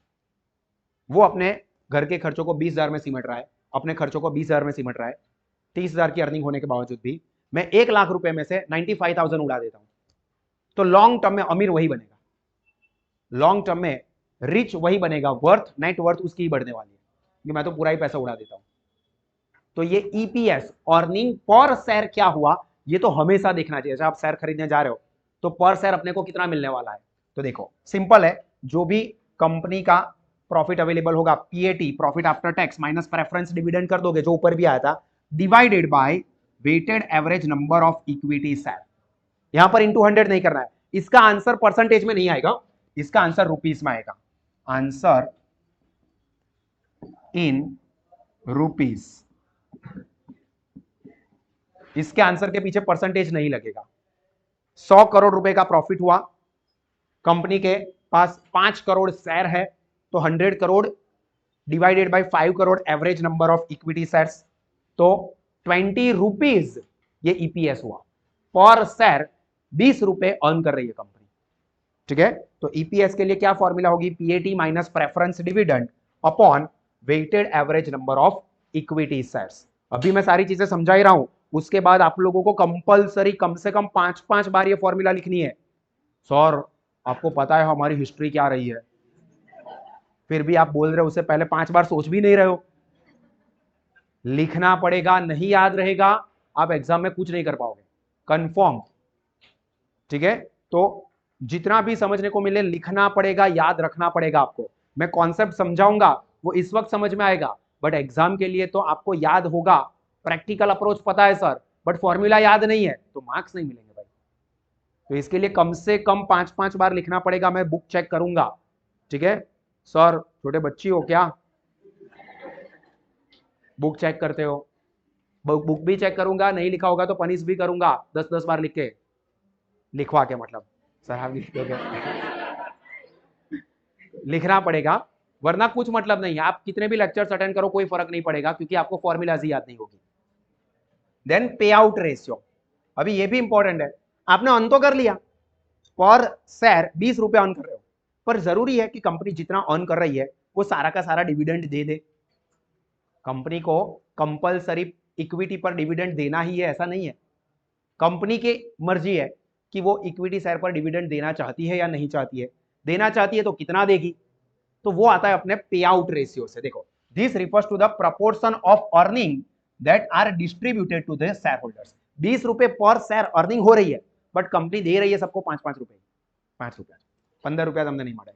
वो अपने घर के खर्चों को 20,000 में सिमट रहा है, अपने खर्चों को 20,000 में सिमट रहा है। 30,000 की अर्निंग होने के बावजूद भी मैं 1 लाख रुपए में से 95,000 उड़ा देता हूं, तो लॉन्ग टर्म में अमीर वही बनेगा, लॉन्ग टर्म में रिच वही बनेगा, वर्थ नेट वर्थ उसकी ही बढ़ने वाली है, कि मैं तो पूरा ही पैसा उड़ा देता हूं। तो ये ईपीएस अर्निंग पर शेयर क्या हुआ, ये तो हमेशा देखना चाहिए। जब आप शेयर खरीदने जा रहे हो तो पर शेयर अपने को कितना मिलने वाला है, तो देखो सिंपल है, जो भी कंपनी का प्रॉफिट अवेलेबल होगा, PAT profit after tax minus preference dividend कर दोगे, जो ऊपर भी आया था, divided by weighted average number of equity share. यहां पर इंटू 100 नहीं करना है, इसका आंसर परसेंटेज में नहीं आएगा, इसका आंसर रुपीस में आएगा, आंसर इन रुपीस। इसके आंसर के पीछे परसेंटेज नहीं लगेगा। 100 करोड़ रुपए का प्रॉफिट हुआ, कंपनी के पास 5 करोड़ शेयर है, तो 100 crore divided by 5 crore average number of equity shares, तो 20 रुपीज ये ईपीएस हुआ। पर शेयर 20 रुपए अर्न कर रही है कंपनी, ठीक है। तो ईपीएस के लिए क्या फॉर्मूला होगी, PAT minus preference dividend upon wetted average number of equity shares. अभी मैं सारी चीजें समझा ही रहा हूं, उसके बाद आप लोगों को कंपलसरी कम से कम 5-5 बार ये फॉर्मूला लिखनी है। सर आपको पता है हमारी हिस्ट्री क्या रही है, फिर भी आप बोल रहे हो उससे पहले 5 बार सोच भी नहीं रहे हो। लिखना पड़ेगा, नहीं याद रहेगा आप एग्जाम में कुछ नहीं कर पाओगे, कंफर्म, ठीक है। तो जितना भी समझने को मिले लिखना पड़ेगा, याद रखना पड़ेगा आपको। मैं कॉन्सेप्ट समझाऊंगा वो इस वक्त समझ में आएगा, बट एग्जाम के लिए तो आपको याद होगा। प्रैक्टिकल अप्रोच पता है सर, बट फॉर्मूला याद नहीं है तो मार्क्स नहीं मिलेंगे भाई। तो इसके लिए कम से कम 5-5 बार लिखना पड़ेगा। मैं बुक चेक करूंगा, ठीक है। सर छोटे बच्ची हो क्या, बुक चेक करते हो? बुक भी चेक करूंगा, नहीं लिखा होगा तो पनिश भी करूंगा 10-10 बार लिख के, लिखवा के, मतलब सर आप लिख दोगे लिखना पड़ेगा, वरना कुछ मतलब नहीं है। आप कितने भी लेक्चर्स अटेंड करो कोई फर्क नहीं पड़ेगा, क्योंकि आपको फॉर्मूलाज ही याद नहीं होगी। देन पे आउट रेशियो, अभी ये भी इंपॉर्टेंट है। आपने ऑन तो कर लिया, पर शेयर 20 रुपए ऑन कर रहे हो, पर जरूरी है कि कंपनी जितना ऑन कर रही है वो सारा का सारा डिविडेंड दे दे। कंपनी को कंपलसरी इक्विटी पर डिविडेंड देना ही है ऐसा नहीं है, कंपनी की मर्जी है कि वो इक्विटी शेयर पर डिविडेंड देना चाहती है या नहीं चाहती है। देना चाहती है तो कितना देगी, तो वो आता है अपने पे आउट रेशियो से। देखो, this refers to the proportion of earning that are distributed to the shareholders. 20 रुपए पर शेयर अर्निंग हो रही है, बट कंपनी दे रही है सबको 5-5 रुपए, 5 रुपया 15 रुपया તમને नहीं મળે,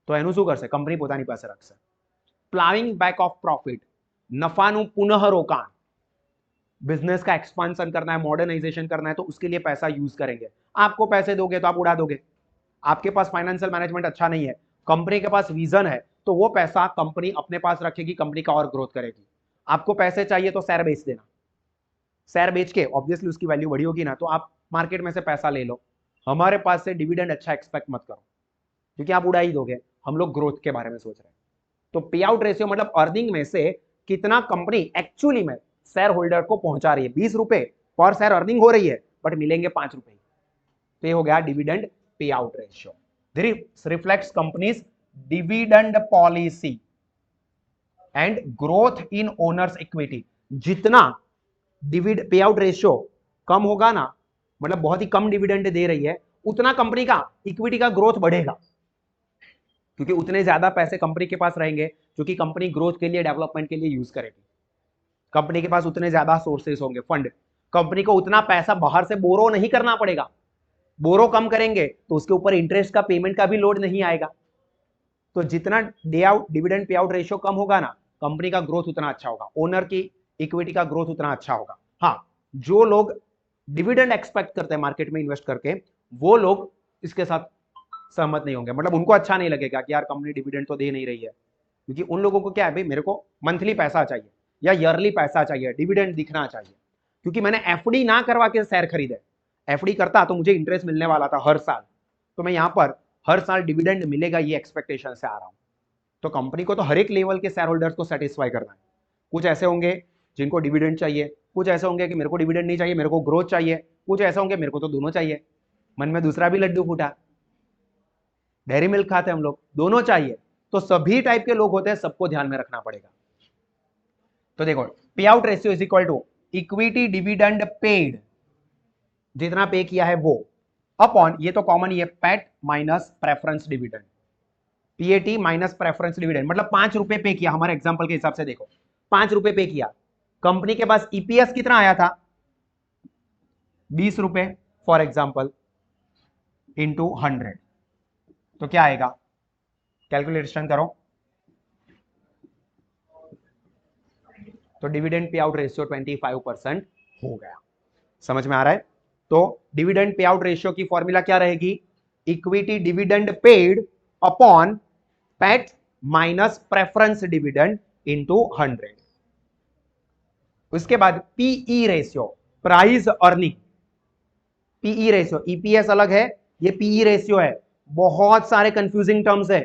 તો એનું શું કરશે કંપની પોતાની પાસે રાખશે। પ્લાવિંગ બેક ઓફ પ્રોફિટ, નફાનું પુનઃરોકાણ, बिजनेस का एक्सपांशन करना है, मॉडर्नाइजेशन करना है, तो उसके लिए पैसा यूज करेंगे। आपको पैसे दोगे तो आप उड़ा दोगे, आपके पास फाइनेंशियल मैनेजमेंट अच्छा नहीं है, कंपनी के पास विजन है, तो वो पैसा कंपनी अपने पास रखेगी, कंपनी का और ग्रोथ करेगी। आपको पैसे चाहिए तो शेयर बेच देना, शेयर बेच के ऑब्वियसली उसकी वैल्यू बढ़ी होगी ना, तो आप मार्केट में से पैसा ले लो। हमारे पास से डिविडेंड अच्छा एक्सपेक्ट मत करो, क्योंकि आप उड़ा ही दोगे। हम लोग ग्रोथ के बारे में सोच रहे हैं। तो पे आउट रेशियो मतलब अर्निंग में से कितना कंपनी एक्चुअली में शेयर होल्डर को पहुंचा रही है। 20 रुपए पर शेयर अर्निंग हो रही है, बट मिलेंगे 5 रुपए, तो ये हो गया dividend pay out ratio. This reflects companies dividend policy and growth in owners equity. जितना डिविड पे आउट रेशियो कम होगा ना, मतलब बहुत ही कम डिविडेंड दे रही है, उतना कंपनी का इक्विटी का ग्रोथ बढ़ेगा, क्योंकि उतने ज्यादा पैसे कंपनी के पास रहेंगे, क्योंकि कंपनी ग्रोथ के लिए, डेवलपमेंट के लिए यूज करेगी। कंपनी के पास उतने ज्यादा सोर्सेस होंगे, फंड, कंपनी को उतना पैसा बाहर से बोरो नहीं करना पड़ेगा। बोरो कम करेंगे तो उसके ऊपर इंटरेस्ट का पेमेंट का भी लोड नहीं आएगा। तो जितना day out dividend pay out ratio कम होगा ना, कंपनी का ग्रोथ उतना अच्छा होगा, ओनर की इक्विटी का ग्रोथ उतना अच्छा होगा। हाँ, जो लोग डिविडेंड एक्सपेक्ट करते हैं मार्केट में इन्वेस्ट करके, वो लोग इसके साथ सहमत नहीं होंगे, मतलब उनको अच्छा नहीं लगेगा कि यार कंपनी डिविडेंड तो दे नहीं रही है, क्योंकि उन लोगों को क्या है भाई, मेरे को मंथली पैसा चाहिए या ईयरली पैसा चाहिए, डिविडेंड दिखना चाहिए। क्योंकि मैंने एफडी ना करवा के शेयर खरीदे, एफडी करता तो मुझे इंटरेस्ट मिलने वाला था हर साल, तो मैं यहाँ पर हर साल डिविडेंड मिलेगा ये एक्सपेक्टेशन से आ रहा हूँ। तो कंपनी को तो हर एक लेवल के शेयर होल्डर्स को सेटिस्फाई करना है। कुछ ऐसे होंगे जिनको डिविडेंड चाहिए, कुछ ऐसे होंगे कि मेरे को डिविडेंड नहीं चाहिए, मेरे को ग्रोथ चाहिए, कुछ ऐसे होंगे मेरे को तो दोनों चाहिए। मन में दूसरा भी लड्डू फूटा, डेयरी मिल्क खाते हम लोग, दोनों चाहिए। तो सभी टाइप के लोग होते हैं, सबको ध्यान में रखना पड़ेगा। तो देखो, payout ratio is equal to equity dividend paid, जितना पे किया है वो, अपॉन, ये तो कॉमन ही है, PAT minus preference dividend, PAT minus preference dividend. मतलब 5 रुपए पे किया, हमारे एग्जांपल के हिसाब से देखो 5 रुपए पे किया, कंपनी के पास ईपीएस कितना आया था, ₹20 फॉर एग्जाम्पल इंटू 100, तो क्या आएगा? कैलकुलेशन करो। तो डिविडेंड पे आउट रेशियो 25% हो गया। समझ में आ रहा है? तो डिविडेंड पे आउट रेशियो की फॉर्मूला क्या रहेगी? Equity dividend paid upon PAT minus preference dividend into 100। उसके बाद PE ratio, price earning. PE ratio, EPS अलग है, ये पीई रेशियो है। बहुत सारे कंफ्यूजिंग टर्म्स है।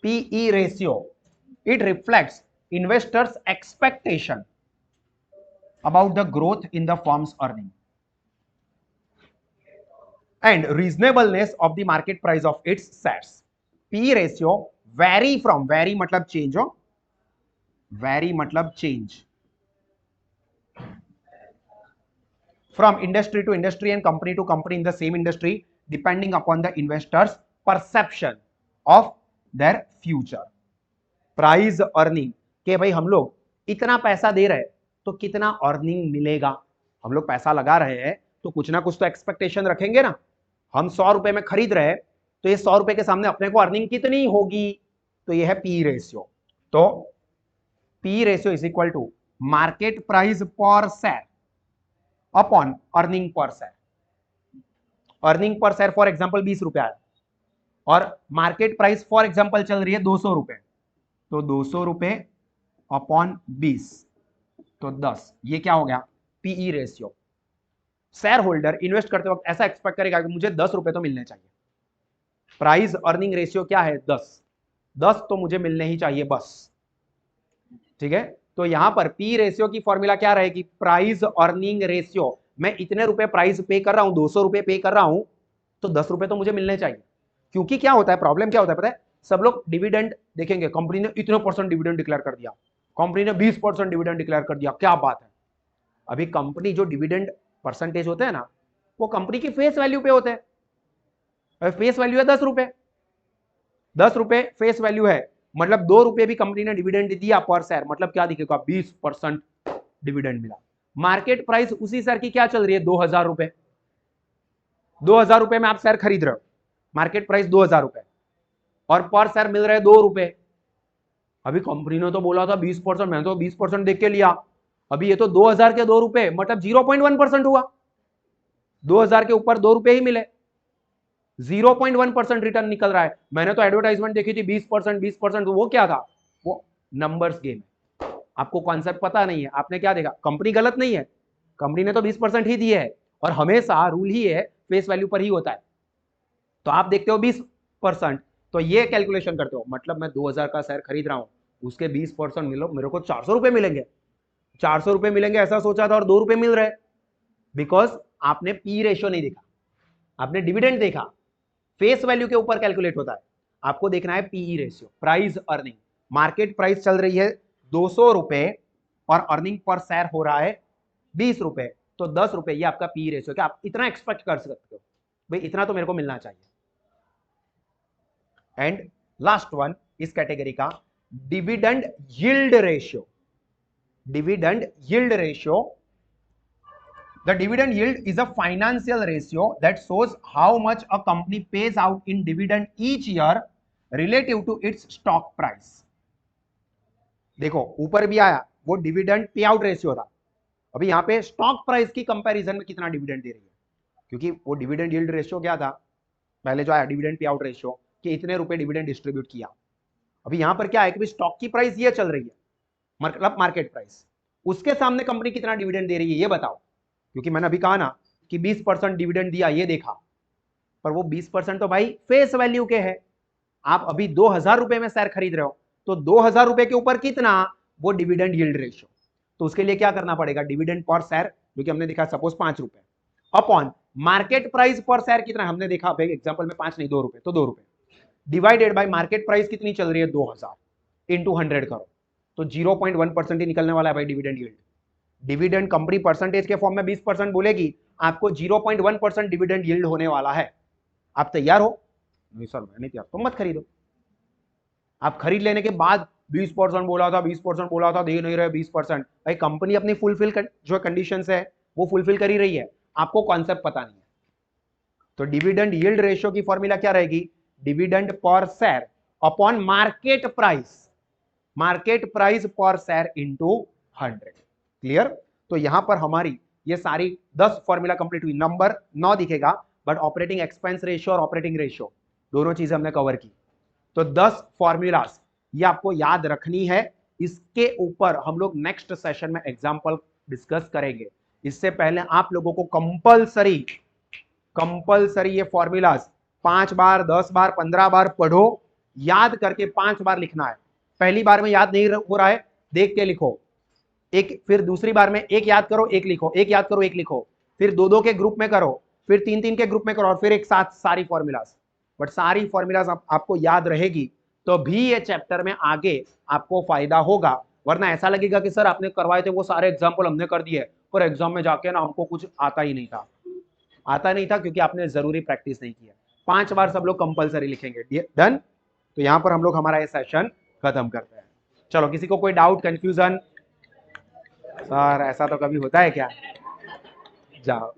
PE ratio, it reflects investors expectation about the growth in the firm's earning and reasonableness of the market price of its shares. P ratio vary from, vary मतलब change हो, vary मतलब change, from industry to industry and company to company in the same industry depending upon the investors perception of their future. Price earning के भाई हम लोग इतना पैसा दे रहे हैं तो कितना अर्निंग मिलेगा। हम लोग पैसा लगा रहे हैं तो कुछ ना कुछ तो एक्सपेक्टेशन रखेंगे ना। हम 100 रुपए में खरीद रहे हैं तो ये 100 रुपए के सामने अपने को अर्निंग कितनी होगी? तो ये है पी रेशियो। तो P ratio is equal to market price per share upon earning per share. Earning per share for example 20 रुपए है और मार्केट प्राइस फॉर एग्जांपल चल रही है 200 रुपए, तो 200 रुपए अपॉन 20 तो 10। ये क्या हो गया? PE ratio. Shareholder invest करते वक्त ऐसा एक्सपेक्ट करेगा कि मुझे 10 रुपए तो मिलने चाहिए। प्राइस अर्निंग रेशियो क्या है? 10। 10 तो मुझे मिलने ही चाहिए बस। ठीक है, तो यहां पर पी रेशियो की फॉर्मूला क्या रहेगी? Price earning ratio. मैं इतने रुपए प्राइस पे कर रहा हूं, 200 रुपए पे कर रहा हूं, तो 10 रुपए तो मुझे मिलने चाहिए। क्योंकि क्या होता है, प्रॉब्लम क्या होता है पता है? सब लोग डिविडेंड देखेंगे, कंपनी ने इतने % डिविडेंड डिक्लेयर कर दिया, कंपनी ने 20% डिविडेंड डिक्लेयर कर दिया, क्या बात है। अभी कंपनी जो डिविडेंड परसेंटेज होते हैं ना, वो कंपनी की फेस वैल्यू पे होते हैं। फेस वैल्यू है 10 रुपए, 10 रुपए फेस वैल्यू है, मतलब 2 रुपए भी कंपनी ने डिविडेंड दिया पर शेयर, मतलब क्या दिखेगा? 20% डिविडेंड मिला। मार्केट प्राइस उसी शेयर की क्या चल रही है? 2000 रुपए। 2000 रुपए में आप शेयर खरीद रहे हो, मार्केट प्राइस 2000 रुपए और पर शेयर मिल रहे हैं 2 रुपए। अभी कंपनी ने तो बोला था 20%, मैंने तो 20% देख के लिया। अभी ये तो 2000 के 2 रुपए, मतलब 0.1% हुआ। 2000 के ऊपर 2 रुपए ही मिले, 0.1% रिटर्न निकल रहा है। मैंने तो एडवर्टाइजमेंट देखी थी 20%, 20%, वो क्या था? वो नंबर्स गेम। आपको कॉन्सेप्ट पता नहीं है, आपने क्या देखा? कंपनी गलत नहीं है, कंपनी ने तो 20% ही दिए है और हमेशा रूल ही है फेस वैल्यू पर ही होता है। तो आप देखते हो 20%, तो ये कैलकुलेशन करते हो, मतलब मैं 2000 का शेयर खरीद रहा हूं, उसके 20% मिलो, मेरे को 400 रुपए मिलेंगे। 400 रुपए मिलेंगे ऐसा सोचा था और 2 रुपए मिल रहे। बिकॉज आपने पी रेशियो नहीं देखा, आपने डिविडेंड देखा। फेस वैल्यू के ऊपर कैलकुलेट होता है, आपको देखना है PE ratio, price earning. Market price चल रही है 200 रुपए और अर्निंग पर शेयर हो रहा है 20 रुपए, तो 10 रुपए, ये आपका पी रेशियो। क्या आप इतना एक्सपेक्ट कर सकते हो भाई, इतना तो मेरे को मिलना चाहिए। एंड लास्ट वन इस कैटेगरी का, dividend yield ratio. Dividend yield ratio, the dividend yield is a financial ratio that shows how much a company pays out in dividend each year relative to its stock price. देखो ऊपर भी आया वो dividend pay out ratio था, अभी यहाँ पे stock price की कंपैरिजन में कितना डिविडेंड दे रही है, क्योंकि वो डिविडेंड यील्ड रेशियो क्या था पहले जो आया, डिविडेंड पे आउट रेशियो, कि इतने रुपए डिविडेंड डिस्ट्रीब्यूट किया। अभी यहाँ पर क्या है कि स्टॉक की प्राइस ये चल रही है, मतलब मार्केट प्राइस, उसके सामने कंपनी कितना डिविडेंड दे रही है ये बताओ। क्योंकि मैंने अभी कहा ना कि 20% डिविडेंड दिया, ये देखा, पर वो 20% तो भाई फेस वैल्यू के है। आप अभी 2000 रुपए में शेयर खरीद रहे हो, तो 2000 रुपए के ऊपर कितना, वो डिविडेंड यील्ड रेशियो। तो उसके लिए क्या करना पड़ेगा, डिविडेंड पर शेयर जो कि हमने देखा सपोज 5 रुपए upon market price per share कितना हमने देखा, भाई एग्जांपल में 5 नहीं 2 रुपए, तो 2 रुपए डिवाइडेड बाय मार्केट प्राइस कितनी चल रही है 2000 इंटू 100 करो, तो 0.1% ही निकलने वाला है भाई dividend yield. Dividend company percentage के फॉर्म में 20% बोलेगी, आपको 0.1% डिविडेंड यील्ड होने वाला है। आप तैयार हो? नहीं सर मैं नहीं तैयार, तो मत खरीदो। आप खरीद लेने के बाद 20% बोला था, 20% बोला था, दे नहीं रहे 20%, भाई कंपनी अपनी फुलफिल जो कंडीशंस है वो फुलफिल कर ही रही है, आपको कॉन्सेप्ट पता नहीं है। तो डिविडेंड यील्ड रेशियो की फॉर्मूला क्या रहेगी, dividend per share upon market price per share into 100। Clear? तो यहां पर हमारी ये सारी 10 फॉर्मूला कंप्लीट हुई। नंबर 9 दिखेगा, बट ऑपरेटिंग एक्सपेंस रेशियो और ऑपरेटिंग रेशियो दोनों चीजें हमने कवर की। तो 10 फॉर्मूलाज ये आपको याद रखनी है। इसके ऊपर हम लोग नेक्स्ट सेशन में एग्जांपल डिस्कस करेंगे। इससे पहले आप लोगों को कंपलसरी ये फॉर्मूलाज 5 बार, 10 बार, 15 बार पढ़ो, याद करके 5 बार लिखना है। पहली बार में याद नहीं हो रहा है, देख के लिखो एक, फिर दूसरी बार में एक याद करो, एक लिखो, एक याद करो, एक लिखो, फिर दो दो के ग्रुप में करो, फिर तीन तीन के ग्रुप में करो, और फिर एक साथ सारी फॉर्मूलाज। बट सारी फॉर्मूलाज आपको याद रहेगी तो भी ये चैप्टर में आगे आपको फायदा होगा। वरना ऐसा लगेगा कि सर आपने करवाए थे वो सारे एग्जाम्पल हमने कर दिए, पर एग्जाम में जाके ना हमको कुछ आता ही नहीं था, क्योंकि आपने जरूरी प्रैक्टिस नहीं किया। 5 बार सब लोग कंपलसरी लिखेंगे। डन? तो यहां पर हम लोग हमारा ये सेशन खत्म करते हैं। चलो, किसी को कोई डाउट, कंफ्यूजन? सर ऐसा तो कभी होता है क्या? जाओ।